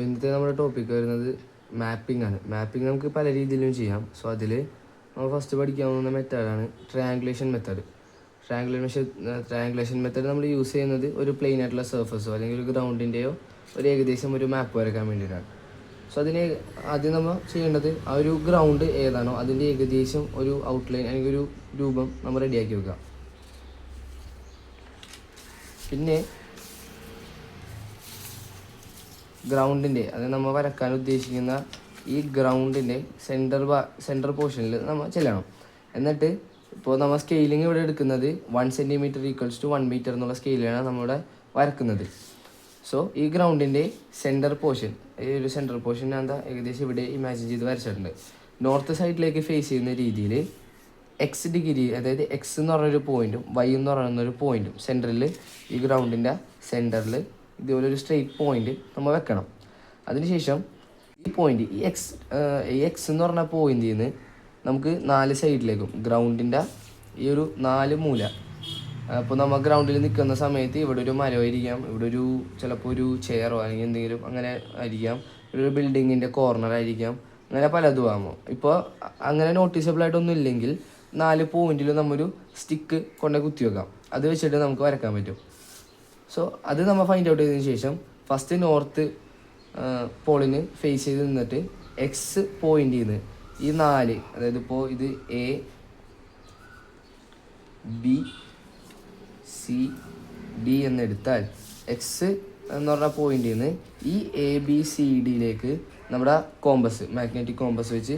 ഇന്നത്തെ നമ്മുടെ ടോപ്പിക്ക് വരുന്നത് മാപ്പിംഗ് ആണ്. മാപ്പിംഗ് നമുക്ക് പല രീതിയിലും ചെയ്യാം. അതിൽ നമ്മൾ ഫസ്റ്റ് പഠിക്കാൻ പോകുന്ന മെത്തേഡാണ് ട്രയാങ്കുലേഷൻ മെത്തേഡ്. ട്രയാങ്കുലേഷൻ മെത്തേഡ് നമ്മൾ യൂസ് ചെയ്യുന്നത് ഒരു പ്ലെയിൻ ആയിട്ടുള്ള സർഫസോ അല്ലെങ്കിൽ ഒരു ഗ്രൗണ്ടിൻ്റെയോ ഒരു ഏകദേശം ഒരു മാപ്പ് വരയ്ക്കാൻ വേണ്ടിയിട്ടാണ്. അതിന് ആദ്യം നമ്മൾ ചെയ്യേണ്ടത് ആ ഒരു ഗ്രൗണ്ട് ഏതാണോ അതിൻ്റെ ഏകദേശം ഒരു ഔട്ട്ലൈൻ അല്ലെങ്കിൽ ഒരു രൂപം നമ്മൾ റെഡിയാക്കി വെക്കുക. പിന്നെ ഗ്രൗണ്ടിൻ്റെ അതായത് നമ്മൾ വരക്കാൻ ഉദ്ദേശിക്കുന്ന ഈ ഗ്രൗണ്ടിൻ്റെ സെൻറ്റർ പോർഷനിൽ നമ്മൾ ചെല്ലണം. എന്നിട്ട് ഇപ്പോൾ നമ്മൾ സ്കെയിലിംഗ് ഇവിടെ എടുക്കുന്നത് 1 cm = 1 മീറ്റർ എന്നുള്ള സ്കെയിലാണ് നമ്മളിവിടെ വരക്കുന്നത്. ഈ ഗ്രൗണ്ടിൻ്റെ സെൻറ്റർ പോർഷൻ, ഈ ഒരു സെൻറ്റർ പോർഷൻ എന്താ ഏകദേശം ഇവിടെ ഇമാജിൻ ചെയ്ത് വരച്ചിട്ടുണ്ട്. നോർത്ത് സൈഡിലേക്ക് ഫേസ് ചെയ്യുന്ന രീതിയിൽ എക്സ് ഡിഗ്രി, അതായത് എക്സ് എന്ന് പറഞ്ഞൊരു പോയിൻറ്റും വൈ എന്ന് പറയുന്നൊരു പോയിൻറ്റും സെൻറ്ററിൽ, ഈ ഗ്രൗണ്ടിൻ്റെ സെൻറ്ററിൽ ഇതുപോലെ ഒരു സ്ട്രെയിറ്റ് പോയിൻ്റ് നമ്മൾ വെക്കണം. അതിനുശേഷം ഈ പോയിൻ്റ് ഈ എക്സ് എന്ന് പറഞ്ഞ പോയിന്റിൽ നിന്ന് നമുക്ക് 4 സൈഡിലേക്കും ഗ്രൗണ്ടിൻ്റെ ഈ ഒരു 4 മൂല, അപ്പോൾ നമ്മൾ ഗ്രൗണ്ടിൽ നിൽക്കുന്ന സമയത്ത് ഇവിടെ ഒരു മരമായിരിക്കാം, ഇവിടെ ഒരു ചിലപ്പോൾ ഒരു ചെയറോ അല്ലെങ്കിൽ എന്തെങ്കിലും അങ്ങനെ ആയിരിക്കാം, ഒരു ബിൽഡിങ്ങിൻ്റെ കോർണറായിരിക്കാം, അങ്ങനെ പലതും ആകുമ്പോൾ ഇപ്പോൾ അങ്ങനെ നോട്ടീസബിളായിട്ടൊന്നും ഇല്ലെങ്കിൽ 4 പോയിന്റിൽ നമ്മൊരു സ്റ്റിക്ക് കൊണ്ട് കുത്തി വെക്കാം. അത് വെച്ചിട്ട് നമുക്ക് വരക്കാൻ പറ്റും. അത് നമ്മൾ ഫൈൻഡ് ഔട്ട് ചെയ്തതിന് ശേഷം ഫസ്റ്റ് നോർത്ത് പോളിന് ഫേസ് ചെയ്ത് നിന്നിട്ട് എക്സ് പോയിന്റിൽ നിന്ന് ഈ 4, അതായത് ഇപ്പോൾ ഇത് എ ബി സി ഡി എന്നെടുത്താൽ എക്സ് എന്ന് പറഞ്ഞ പോയിന്റിൽ നിന്ന് ഈ എ ബി സി ഡിയിലേക്ക് നമ്മുടെ മാഗ്നറ്റിക് കോമ്പസ് വെച്ച്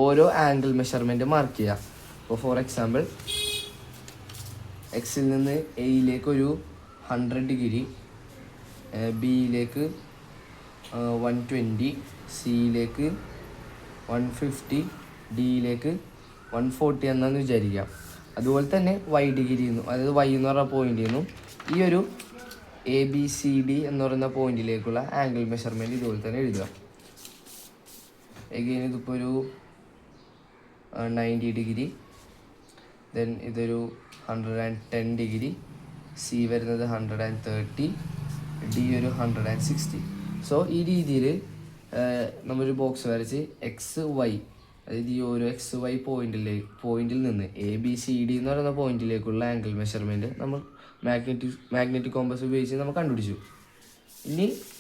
ഓരോ ആംഗിൾ മെഷർമെൻറ്റ് മാർക്ക് ചെയ്യുക. ഇപ്പോൾ ഫോർ എക്സാമ്പിൾ എക്സിൽ നിന്ന് എയിലേക്ക് ഒരു 100 ഡിഗ്രി, ബിയിലേക്ക് 120, സിയിലേക്ക് 150, ഡിയിലേക്ക് 140 എന്നാന്ന് വിചാരിക്കാം. അതുപോലെ തന്നെ വൈ ഡിഗ്രി നിന്നും, അതായത് വൈ എന്ന് പറഞ്ഞ പോയിന്റിൽ നിന്നും ഈ ഒരു എ ബി സി ഡി എന്ന് പറയുന്ന പോയിന്റിലേക്കുള്ള ആംഗിൾ മെഷർമെൻറ്റ് ഇതുപോലെ തന്നെ എഴുതുക. എഗെയിൻ ഇതിപ്പോൾ ഒരു 90 ഡിഗ്രി, ദെൻ ഇതൊരു 110 ഡിഗ്രി, സി വരുന്നത് 130, ഡി ഒരു 160. ഈ രീതിയിൽ നമ്മളൊരു ബോക്സ് വരച്ച് എക്സ് വൈ, അതായത് ഈ ഓരോ എക്സ് വൈ പോയിന്റിൽ നിന്ന് എ ബി സി ഡി എന്ന് പറയുന്ന പോയിന്റിലേക്കുള്ള ആംഗിൾ മെഷർമെൻറ്റ് നമ്മൾ മാഗ്നറ്റിക് കോമ്പസ് ഉപയോഗിച്ച് നമ്മൾ കണ്ടുപിടിച്ചു.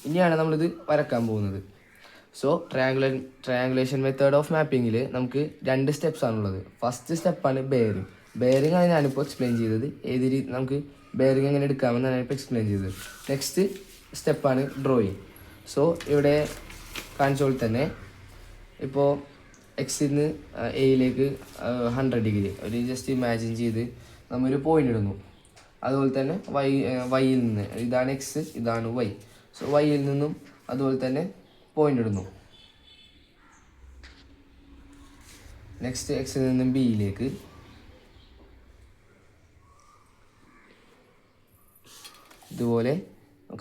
ഇനിയാണ് നമ്മളിത് വരക്കാൻ പോകുന്നത്. ട്രയാങ്കുലേഷൻ മെത്തേഡ് ഓഫ് മാപ്പിങ്ങിൽ നമുക്ക് 2 സ്റ്റെപ്സ് ആണുള്ളത്. ഫസ്റ്റ് സ്റ്റെപ്പാണ് ബെയറിംഗ് ആണ് ഞാനിപ്പോൾ എക്സ്പ്ലെയിൻ ചെയ്തത്. ഏത് രീതി നമുക്ക് ബെയറിംഗ് എങ്ങനെ എടുക്കാമെന്നാണ് ഞാനിപ്പോൾ എക്സ്പ്ലെയിൻ ചെയ്തത്. നെക്സ്റ്റ് സ്റ്റെപ്പാണ് ഡ്രോയിങ്. ഇവിടെ കാണിച്ചോൾ തന്നെ ഇപ്പോൾ എക്സിൽ നിന്ന് എയിലേക്ക് 100 ഡിഗ്രി ഒരു ജസ്റ്റ് ഇമാജിൻ ചെയ്ത് നമ്മൊരു പോയിന്റ് ഇടുന്നു. അതുപോലെ തന്നെ വൈയിൽ നിന്ന്, ഇതാണ് എക്സ്, ഇതാണ് വൈ. വൈയിൽ നിന്നും അതുപോലെ തന്നെ പോയിന്റ് ഇടുന്നു. നെക്സ്റ്റ് എക്സിൽ നിന്നും ബിയിലേക്ക്, ഇതുപോലെ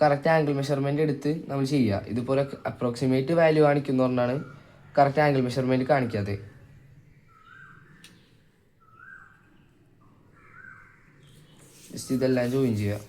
കറക്റ്റ് ആംഗിൾ മെഷർമെൻറ്റ് എടുത്ത് നമ്മൾ ചെയ്യുക. ഇതുപോലെ അപ്രോക്സിമേറ്റ് വാല്യൂ കാണിക്കുന്നതുകൊണ്ടാണ് കറക്റ്റ് ആംഗിൾ മെഷർമെൻറ്റ് കാണിക്കാതെ. ജസ്റ്റ് ഇതെല്ലാം ജോയിൻ ചെയ്യുക.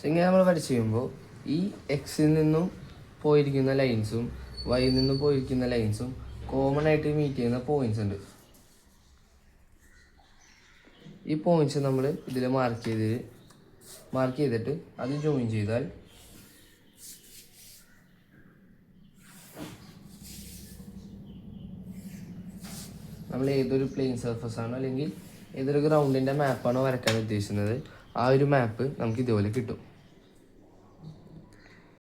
ഇങ്ങനെ നമ്മൾ വരച്ച് ചെയ്യുമ്പോൾ ഈ എക്സിൽ നിന്നും പോയിരിക്കുന്ന ലൈൻസും വൈയിൽ നിന്നും പോയിരിക്കുന്ന ലൈൻസും കോമൺ ആയിട്ട് മീറ്റ് ചെയ്യുന്ന പോയിന്റ്സ് ഉണ്ട്. ഈ പോയിന്റ്സ് നമ്മൾ ഇതിൽ മാർക്ക് ചെയ്തിട്ട് അത് ജോയിൻ ചെയ്താൽ നമ്മൾ ഏതൊരു പ്ലെയിൻ സർഫസ് ആണോ അല്ലെങ്കിൽ ഏതൊരു ഗ്രൗണ്ടിൻ്റെ മാപ്പാണോ വരയ്ക്കാൻ ഉദ്ദേശിക്കുന്നത് ആ ഒരു മാപ്പ് നമുക്ക് ഇതുപോലെ കിട്ടും.